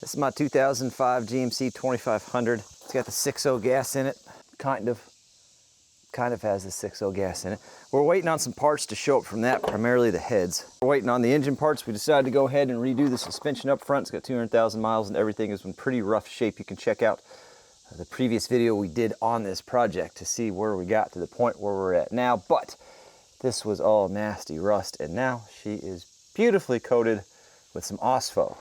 This is my 2005 GMC 2500. It's got the 6.0 gas in it, kind of has the 6.0 gas in it. We're waiting on some parts to show up from that, primarily the heads. We're waiting on the engine parts. We decided to go ahead and redo the suspension up front. It's got 200,000 miles and everything is in pretty rough shape. You can check out the previous video we did on this project to see where we got to the point where we're at now. But this was all nasty rust, and now she is beautifully coated with some OSFO.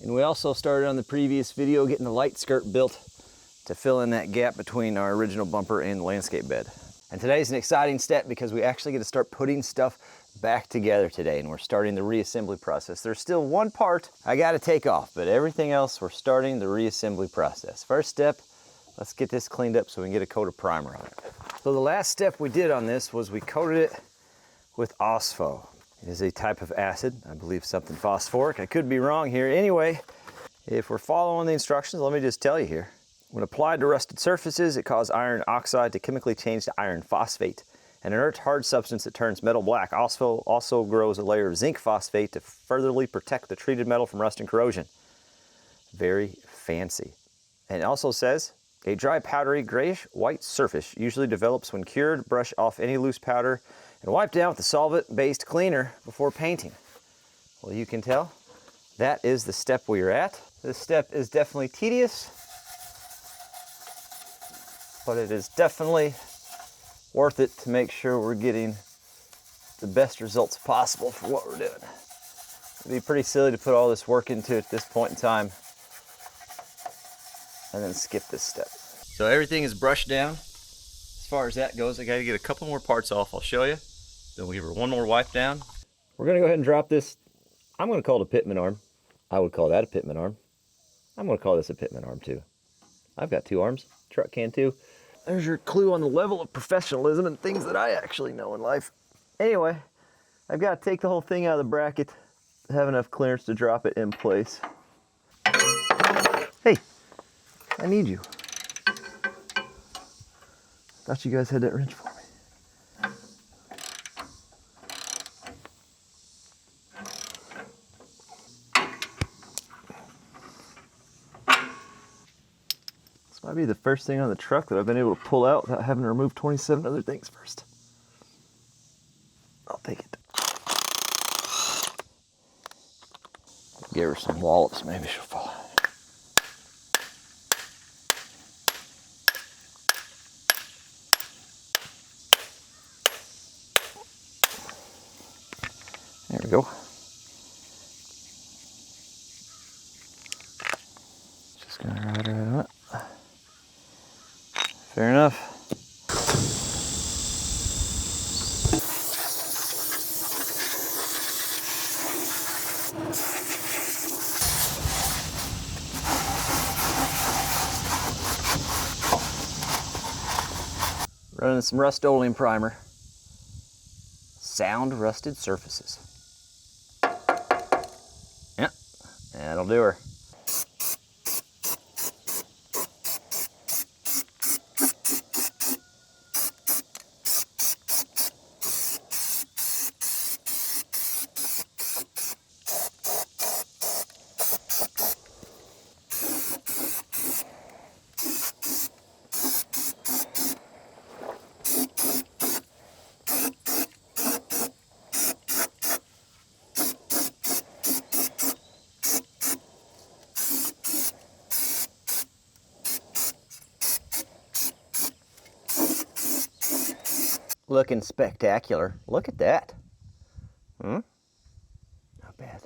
And we also started on the previous video getting the light skirt built to fill in that gap between our original bumper and the landscape bed. And today's an exciting step because we actually get to start putting stuff back together today, and we're starting the reassembly process. There's still one part I gotta take off, but everything else we're starting the reassembly process. First step, let's get this cleaned up so we can get a coat of primer on it. So the last step we did on this was we coated it with OSFO. It is a type of acid, I believe something phosphoric. I could be wrong here. Anyway, if we're following the instructions, let me just tell you here. When applied to rusted surfaces, it causes iron oxide to chemically change to iron phosphate, an inert hard substance that turns metal black. OSFO also grows a layer of zinc phosphate to furtherly protect the treated metal from rust and corrosion. Very fancy. And it also says, a dry powdery grayish white surface usually develops when cured. Brush off any loose powder and wipe down with a solvent-based cleaner before painting. Well, you can tell that is the step we are at. This step is definitely tedious, but it is definitely worth it to make sure we're getting the best results possible for what we're doing. It'd be pretty silly to put all this work into it at this point in time and then skip this step. So everything is brushed down. As far as that goes, I gotta get a couple more parts off. I'll show you. Then we'll give her one more wipe down. We're gonna go ahead and drop this. I'm gonna call it a pitman arm. I would call that a pitman arm. I'm gonna call this a pitman arm too. I've got two arms, truck can too. There's your clue on the level of professionalism and things that I actually know in life. Anyway, I've got to take the whole thing out of the bracket to have enough clearance to drop it in place. Hey, I need you. Thought you guys had that wrench for me. Might be the first thing on the truck that I've been able to pull out without having to remove 27 other things first. I'll take it. Give her some wallops, maybe she'll fall. There we go. Just gonna ride right on it. Fair enough. Running some Rust-Oleum primer. Sound rusted surfaces. Yep, that'll do her. Looking spectacular. Look at that. Not bad.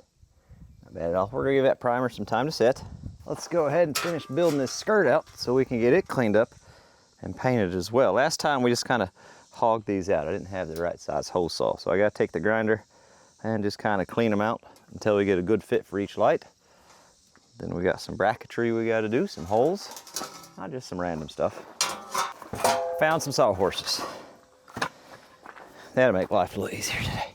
Not bad at all. We're gonna give that primer some time to set. Let's go ahead and finish building this skirt out so we can get it cleaned up and painted as well. Last time we just kind of hogged these out. I didn't have the right size hole saw, so I gotta take the grinder and just kind of clean them out until we get a good fit for each light. Then we got some bracketry we gotta do, some holes, not just some random stuff. Found some sawhorses. That'll make life a little easier today.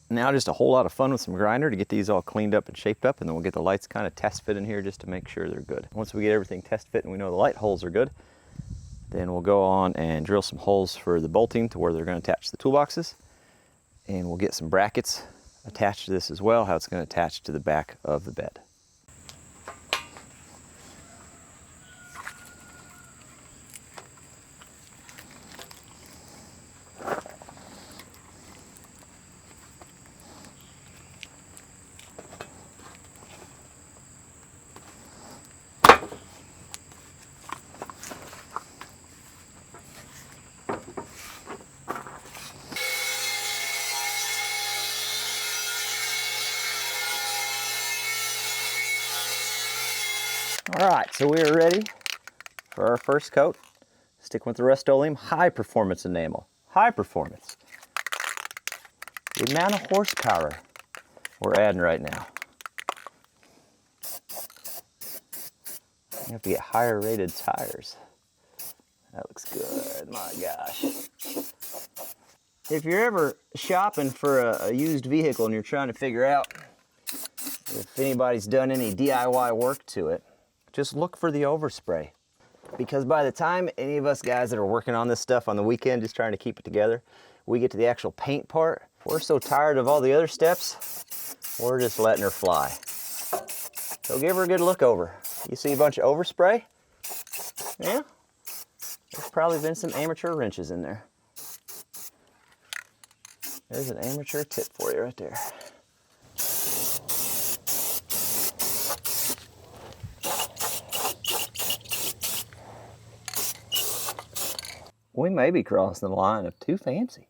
Now just a whole lot of fun with some grinder to get these all cleaned up and shaped up, and then we'll get the lights kind of test fit in here just to make sure they're good. Once we get everything test fit and we know the light holes are good, then we'll go on and drill some holes for the bolting to where they're going to attach the toolboxes. And we'll get some brackets attached to this as well, how it's going to attach to the back of the bed. All right, so we are ready for our first coat. Stick with the Rust-Oleum high performance enamel. High performance. The amount of horsepower we're adding right now. You have to get higher rated tires. That looks good, my gosh. If you're ever shopping for a used vehicle and you're trying to figure out if anybody's done any DIY work to it, just look for the overspray. Because by the time any of us guys that are working on this stuff on the weekend, just trying to keep it together, we get to the actual paint part, we're so tired of all the other steps, we're just letting her fly. So give her a good look over. You see a bunch of overspray? Yeah, there's probably been some amateur wrenches in there. There's an amateur tip for you right there. We may be crossing the line of too fancy.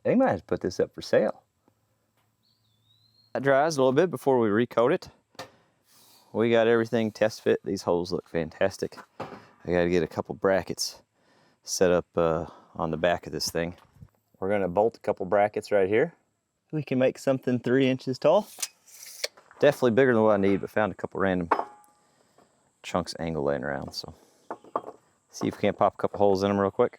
They might have to put this up for sale. That dries a little bit before we recoat it. We got everything test fit. These holes look fantastic. I got to get a couple brackets set up on the back of this thing. We're going to bolt a couple brackets right here. We can make something 3 inches tall. Definitely bigger than what I need, but found a couple random chunks of angle laying around. So see if we can't pop a couple holes in them real quick.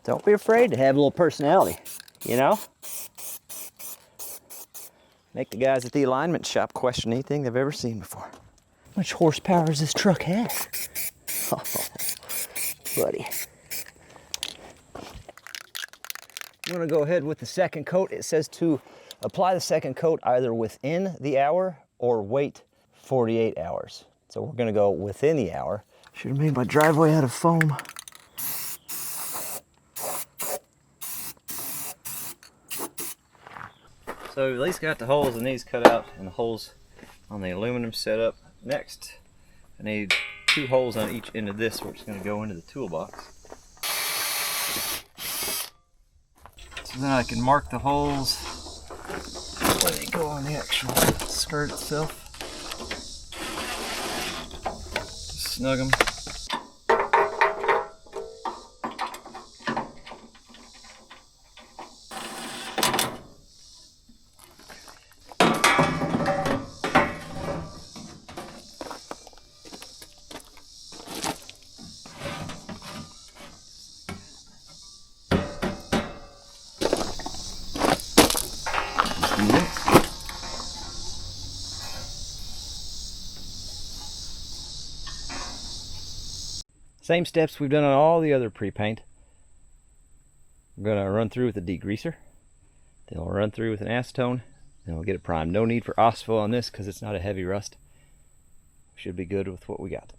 Don't be afraid to have a little personality, you know? Make the guys at the alignment shop question anything they've ever seen before. How much horsepower does this truck have? Oh, buddy. I'm gonna go ahead with the second coat. It says to apply the second coat either within the hour or wait 48 hours. So we're gonna go within the hour. Should have made my driveway out of foam. So we've at least got the holes in these cut out and the holes on the aluminum set up. Next, I need 2 holes on each end of this, which is going to go into the toolbox. So then I can mark the holes where they go on the actual skirt itself. Just snug them. Same steps we've done on all the other pre-paint. I'm going to run through with a degreaser, then I'll run through with an acetone, then we'll get it primed. No need for OSPO on this because it's not a heavy rust. Should be good with what we got.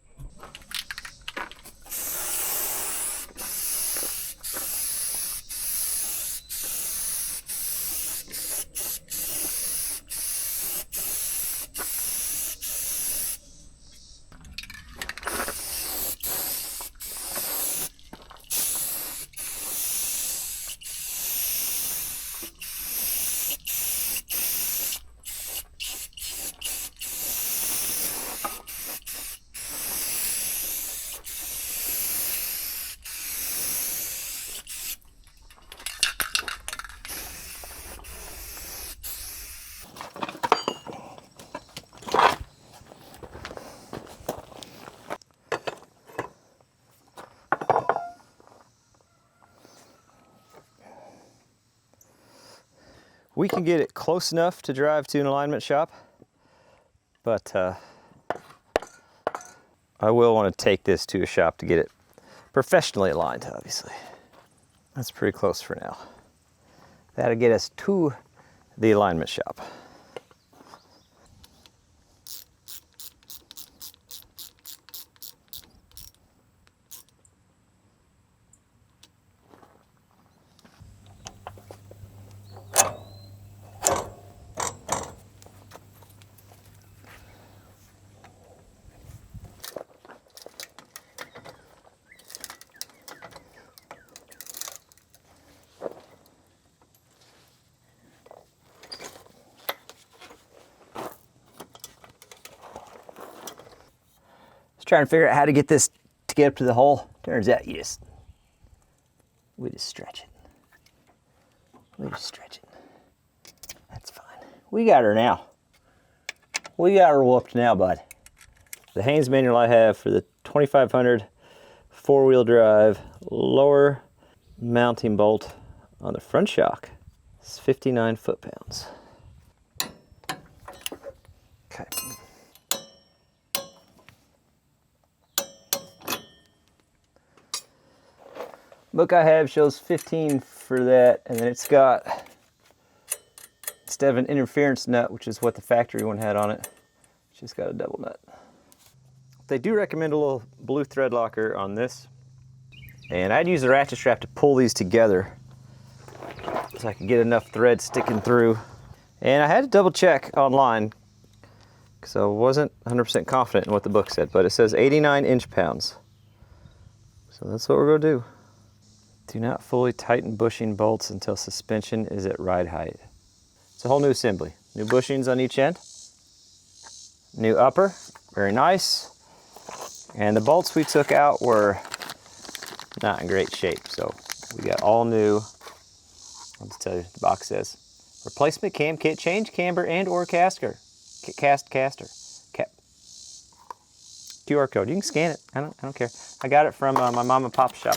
We can get it close enough to drive to an alignment shop, but I will want to take this to a shop to get it professionally aligned, obviously. That's pretty close for now. That'll get us to the alignment shop. Trying to figure out how to get this to get up to the hole. Turns out we just stretch it. We just stretch it. That's fine. We got her now. We got her whooped now, bud. The Haynes manual I have for the 2500 four-wheel drive lower mounting bolt on the front shock is 59 foot-pounds. Okay. Book I have shows 15 for that, and then it's got, instead of an interference nut, which is what the factory one had on it, it's just got a double nut. They do recommend a little blue thread locker on this, and I'd use the ratchet strap to pull these together so I could get enough thread sticking through. And I had to double check online because I wasn't 100% confident in what the book said, but it says 89 inch-pounds. So that's what we're gonna do. Do not fully tighten bushing bolts until suspension is at ride height. It's a whole new assembly. New bushings on each end. New upper, very nice. And the bolts we took out were not in great shape, so we got all new. I'll just tell you, the box says, replacement cam kit, change camber and or caster. Caster. Cap. QR code, you can scan it, I don't care. I got it from my mom and pop shop.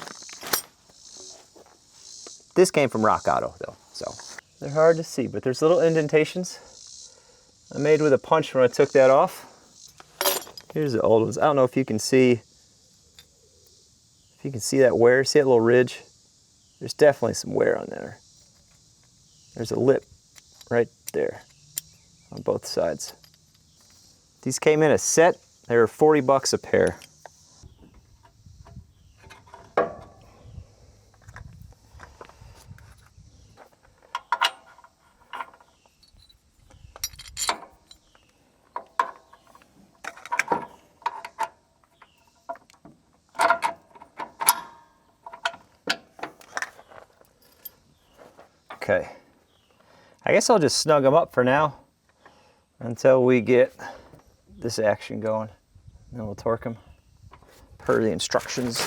This came from Rock Auto though, so. They're hard to see, but there's little indentations I made with a punch when I took that off. Here's the old ones. I don't know if you can see, that wear, see that little ridge? There's definitely some wear on there. There's a lip right there on both sides. These came in a set. They were 40 bucks a pair. Okay, I guess I'll just snug them up for now until we get this action going. Then we'll torque them per the instructions.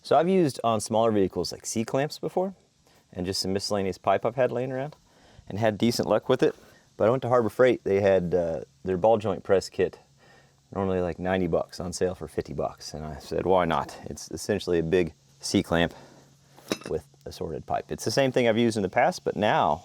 So I've used on smaller vehicles like C-clamps before, and just some miscellaneous pipe I've had laying around, and had decent luck with it. But I went to Harbor Freight, they had their ball joint press kit, normally like 90 bucks, on sale for 50 bucks. And I said, why not? It's essentially a big C-clamp with assorted pipe. It's the same thing I've used in the past, but now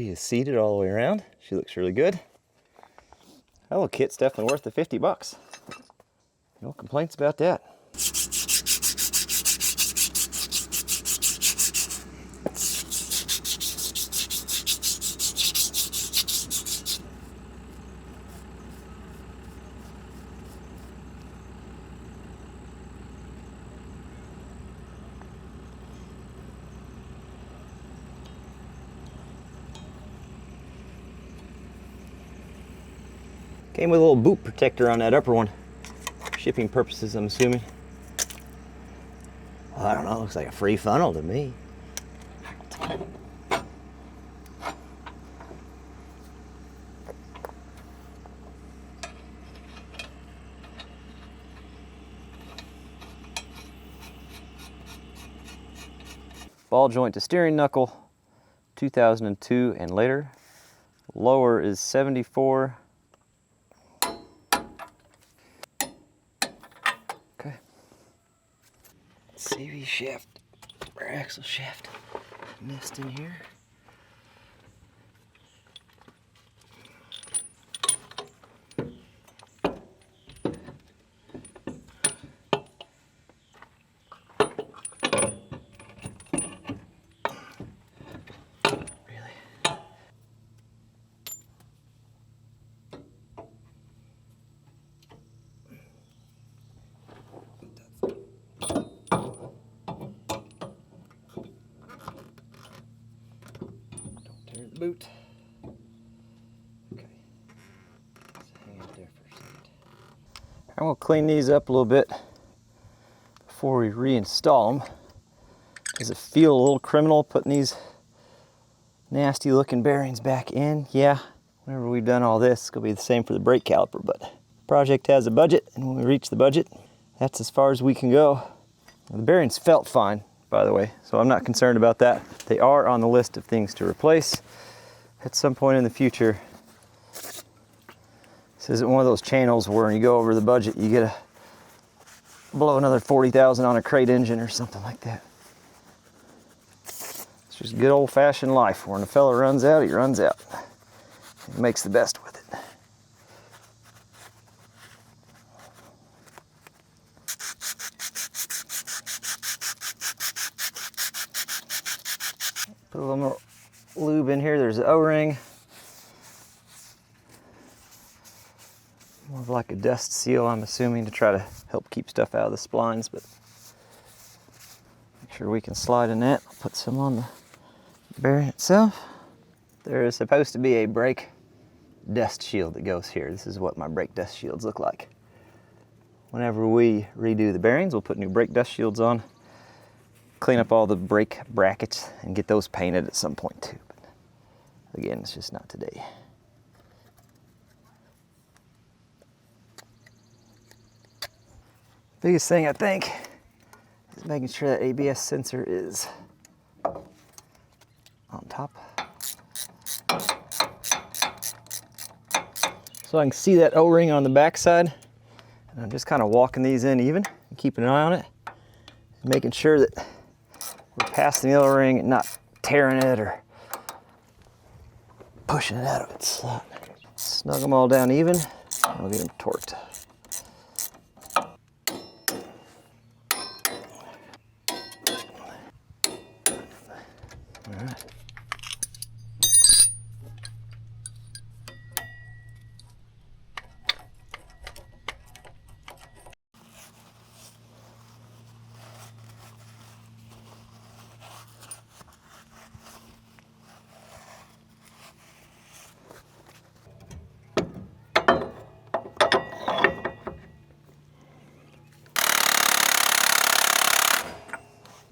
She is seated all the way around. She looks really good. That little kit's definitely worth the 50 bucks. No complaints about that. Came with a little boot protector on that upper one. Shipping purposes, I'm assuming. Well, I don't know, it looks like a free funnel to me. Ball joint to steering knuckle, 2002 and later. Lower is 74. Okay. CV shaft, rear axle shaft, nest in here. Boot. Okay. Let's hang out there for a second. I'm going to clean these up a little bit before we reinstall them. Does it feel a little criminal putting these nasty looking bearings back in? Yeah. Whenever we've done all this, it's going to be the same for the brake caliper, but the project has a budget, and when we reach the budget, that's as far as we can go. The bearings felt fine, by the way, so I'm not concerned about that. They are on the list of things to replace at some point in the future. This isn't one of those channels where when you go over the budget, you get to blow another 40,000 on a crate engine or something like that. It's just good old-fashioned life. When a fella runs out, he runs out. He makes the best with it. Put a little more lube in here. There's the O-ring. More of like a dust seal, I'm assuming, to try to help keep stuff out of the splines, but make sure we can slide in that. I'll put some on the bearing itself. There is supposed to be a brake dust shield that goes here. This is what my brake dust shields look like. Whenever we redo the bearings, we'll put new brake dust shields on, clean up all the brake brackets, and get those painted at some point too. But again, it's just not today. Biggest thing I think is making sure that ABS sensor is on top. So I can see that O-ring on the back side. And I'm just kind of walking these in even and keeping an eye on it. And making sure that we're passing the O-ring and not tearing it or pushing it out of its slot. Snug them all down even, and we'll get them torqued. All right.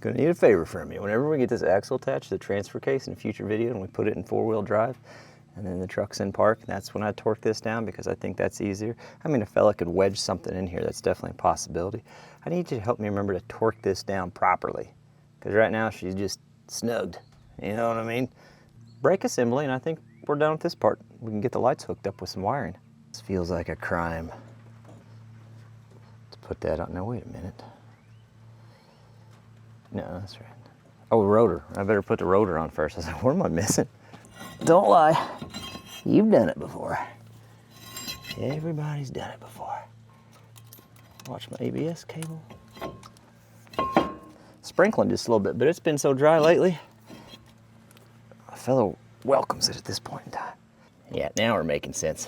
Gonna need a favor from you. Whenever we get this axle attached to the transfer case in a future video and we put it in 4-wheel drive and then the truck's in park, that's when I torque this down because I think that's easier. I mean, a fella could wedge something in here. That's definitely a possibility. I need you to help me remember to torque this down properly because right now she's just snugged. You know what I mean? Brake assembly, and I think we're done with this part. We can get the lights hooked up with some wiring. This feels like a crime. Let's put that on. Now, wait a minute. No, that's right. Oh, rotor. I better put the rotor on first. I was like, what am I missing? Don't lie. You've done it before. Everybody's done it before. Watch my ABS cable. Sprinkling just a little bit, but it's been so dry lately. A fellow welcomes it at this point in time. Yeah, now we're making sense.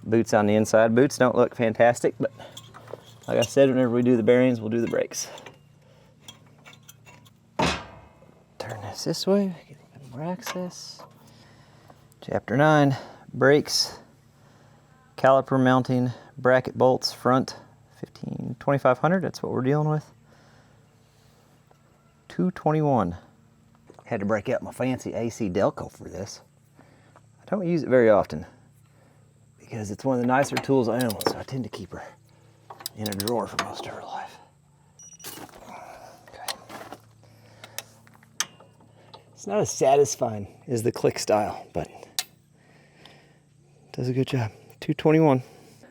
Boots on the inside. Boots don't look fantastic, but like I said, whenever we do the bearings, we'll do the brakes. Turn this way, get a bit more access. Chapter 9, brakes, caliper mounting, bracket bolts, front, 2500, that's what we're dealing with. 221. Had to break out my fancy AC Delco for this. I don't use it very often because it's one of the nicer tools I own, so I tend to keep her in a drawer for most of her life. Okay. It's not as satisfying as the click style, but it does a good job. 221.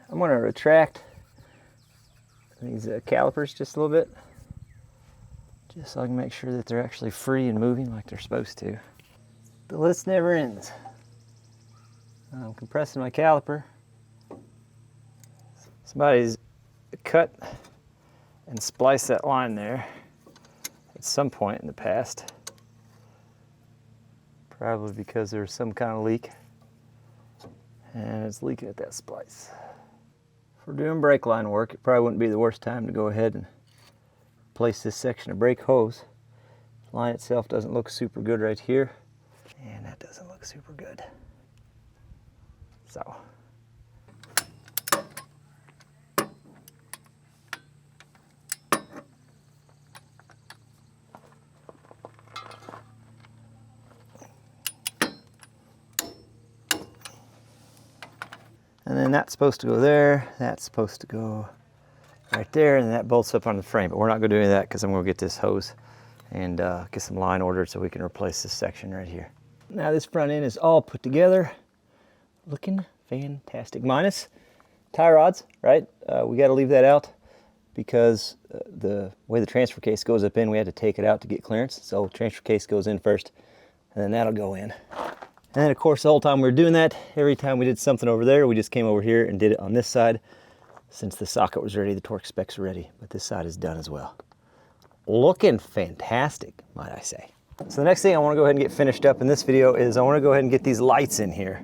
I'm going to retract these calipers just a little bit, just so I can make sure that they're actually free and moving like they're supposed to. The list never ends. I'm compressing my caliper. Somebody's cut and spliced that line there at some point in the past. Probably because there was some kind of leak. And it's leaking at that splice. If we're doing brake line work, it probably wouldn't be the worst time to go ahead and replace this section of brake hose. The line itself doesn't look super good right here. And that doesn't look super good. So. And then that's supposed to go there, that's supposed to go right there, and that bolts up on the frame. But we're not going to do any of that because I'm going to get this hose and get some line ordered so we can replace this section right here. Now this front end is all put together, looking fantastic. Minus tie rods, right? We got to leave that out because the way the transfer case goes up in, we had to take it out to get clearance. So transfer case goes in first, and then that'll go in. And then of course, the whole time we were doing that, every time we did something over there, we just came over here and did it on this side. Since the socket was ready, the torque specs are ready, but this side is done as well. Looking fantastic, might I say. So the next thing I want to go ahead and get finished up in this video is I want to go ahead and get these lights in here.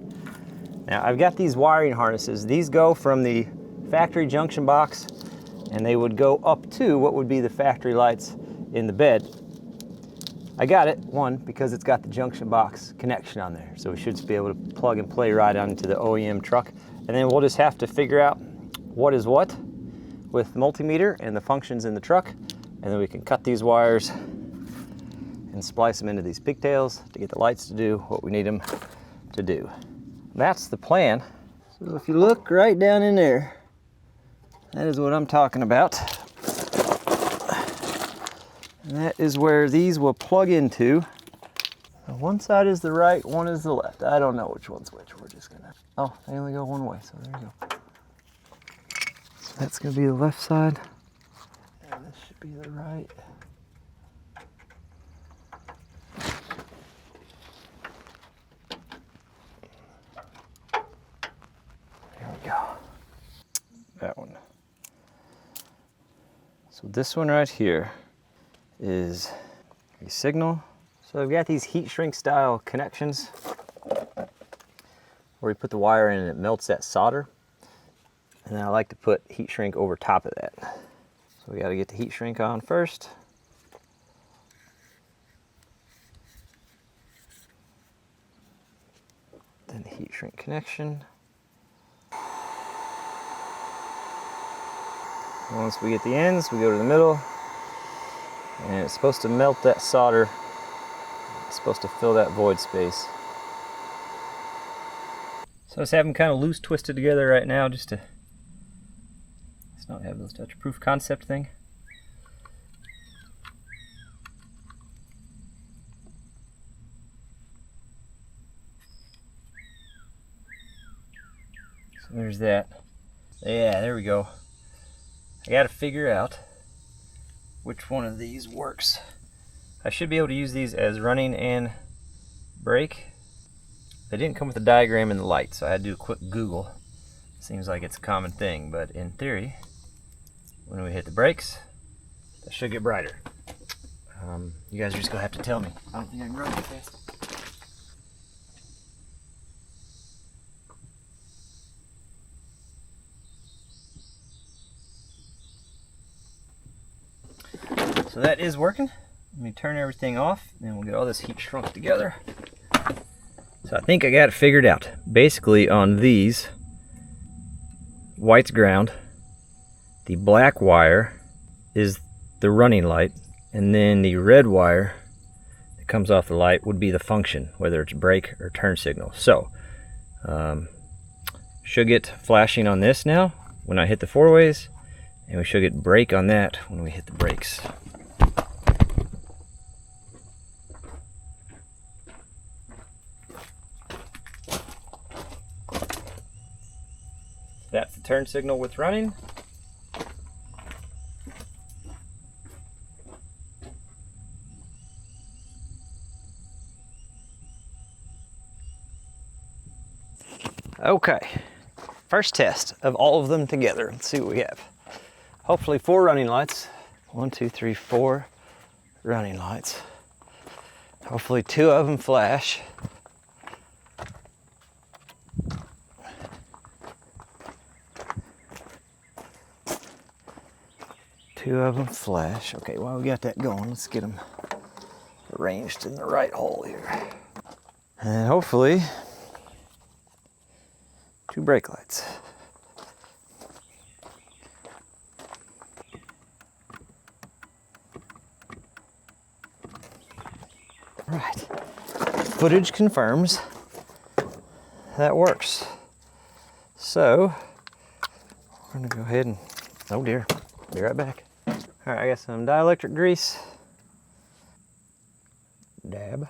Now I've got these wiring harnesses. These go from the factory junction box, and they would go up to what would be the factory lights in the bed. I got it, one, because it's got the junction box connection on there. So we should be able to plug and play right onto the OEM truck. And then we'll just have to figure out what is what with the multimeter and the functions in the truck. And then we can cut these wires and splice them into these pigtails to get the lights to do what we need them to do. That's the plan. So if you look right down in there, that is what I'm talking about. And that is where these will plug into. One side is the right, one is the left. I don't know which one's which. We're just gonna, oh, they only go one way, so there you go. So that's gonna be the left side, and this should be the right. There we go. That one. So this one right here is a signal. So I've got these heat shrink style connections where we put the wire in and it melts that solder. And then I like to put heat shrink over top of that. So we got to get the heat shrink on first. Then the heat shrink connection. Once we get the ends, we go to the middle. And it's supposed to melt that solder. It's supposed to fill that void space. So I just have them kind of loose twisted together right now just to not have this touch-proof concept thing. So there's that. Yeah, there we go. I got to figure out which one of these works. I should be able to use these as running and brake. They didn't come with a diagram in the light, so I had to do a quick Google. Seems like it's a common thing, but in theory, when we hit the brakes, they should get brighter. You guys are just gonna have to tell me. I don't think I can run that fast. So that is working. Let me turn everything off, and we'll get all this heat shrunk together. So I think I got it figured out. Basically on these, white's ground, the black wire is the running light, and then the red wire that comes off the light would be the function, whether it's brake or turn signal. So, should get flashing on this now when I hit the four ways, and we should get brake on that when we hit the brakes. That's the turn signal with running. Okay, first test of all of them together. Let's see what we have. Hopefully 4 running lights. 1, 2, 3, 4 running lights. Hopefully 2 of them flash. Two of them flash. Okay, while we got that going, let's get them arranged in the right hole here. And hopefully 2 brake lights. All right, footage confirms that works. So we're gonna go ahead and, oh dear, be right back. All right, I got some dielectric grease. Dab,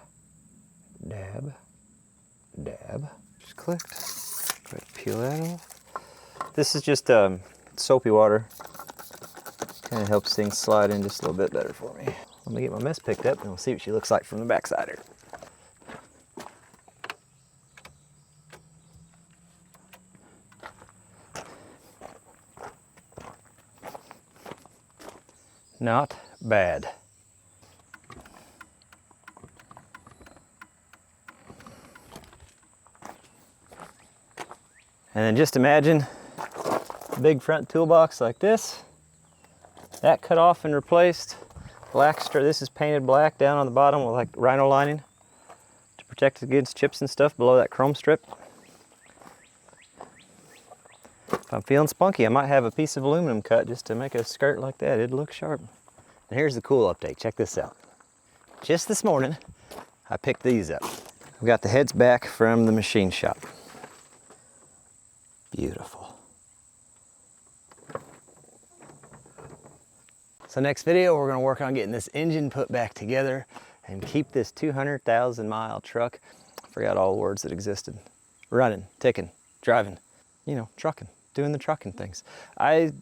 dab, dab. Just clicked. Go ahead and peel that off. This is just soapy water. Kind of helps things slide in just a little bit better for me. Let me get my mess picked up and we'll see what she looks like from the backside here. Not bad. And then just imagine a big front toolbox like this. That cut off and replaced. Black strip, this is painted black down on the bottom with like rhino lining to protect against chips and stuff below that chrome strip. If I'm feeling spunky, I might have a piece of aluminum cut just to make a skirt like that. It'd look sharp. And here's the cool update. Check this out. Just this morning, I picked these up. We got the heads back from the machine shop. Beautiful. So next video, we're gonna work on getting this engine put back together and keep this 200,000 mile truck, I forgot all the words that existed, running, ticking, driving, you know, trucking, doing the trucking things. I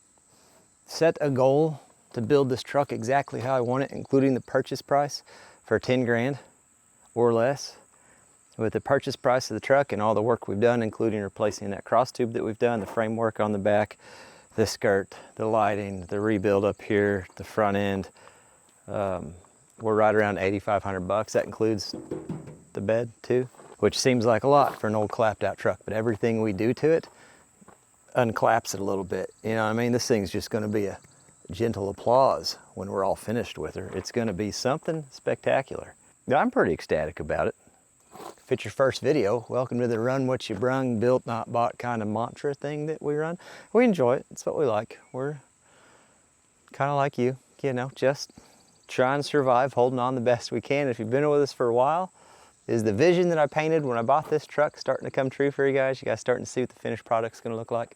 set a goal to build this truck exactly how I want it, including the purchase price for 10 grand or less. With the purchase price of the truck and all the work we've done, including replacing that cross tube that we've done, the framework on the back, the skirt, the lighting, the rebuild up here, the front end, we're right around 8,500 bucks. That includes the bed too, which seems like a lot for an old clapped out truck, but everything we do to it unclaps it a little bit. You know what I mean? This thing's just gonna be a gentle applause when we're all finished with her. It's gonna be something spectacular. I'm pretty ecstatic about it. If it's your first video, welcome to the run what you brung, built not bought kind of mantra thing that we run. We enjoy it, it's what we like. We're kind of like you know, just trying to survive, holding on the best we can. If you've been with us for a while, is the vision that I painted when I bought this truck starting to come true for you guys? You guys starting to see what the finished product's gonna look like?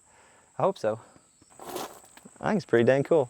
I hope so. I think it's pretty dang cool.